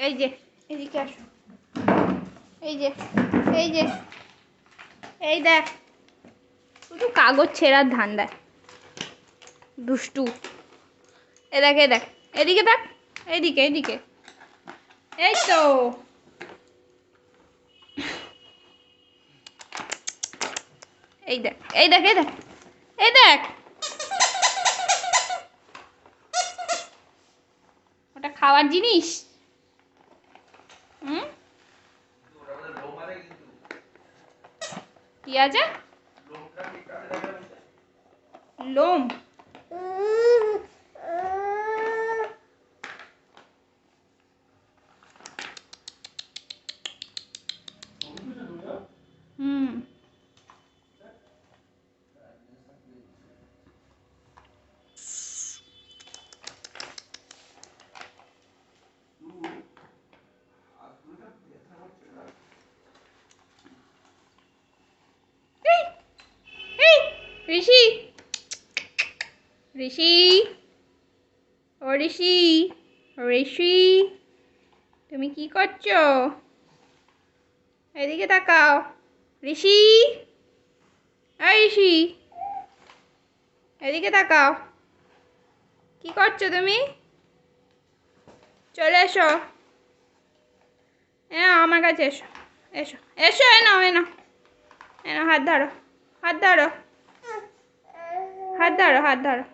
এই যে এদিকে আসো, এই যে এই যে এই দেখ, শুধু কাগজ ছেঁড়ার ধান্দায় দুষ্টু। এ দেখ এ দেখ, এদিকে দেখ, এইদিকে এইদিকে, এই তো এই দেখ এই দেখ এই দেখ এই দেখ, ওটা খাওয়ার জিনিস? হুম, কি আছে? লোম? হুম, ঋষি, ঋষি, ও ঋষি, ঋষি, তুমি কি করছো? এদিকে তাকাও ঋষি, এই ঋষি, এদিকে তাকাও, কি করছো তুমি? চলে এসো, আমার কাছে এসো, এসো এসো, এনো এনো, এনো হাত ধরো, হাত ধরো, হাত ধরো, হাত ধরো।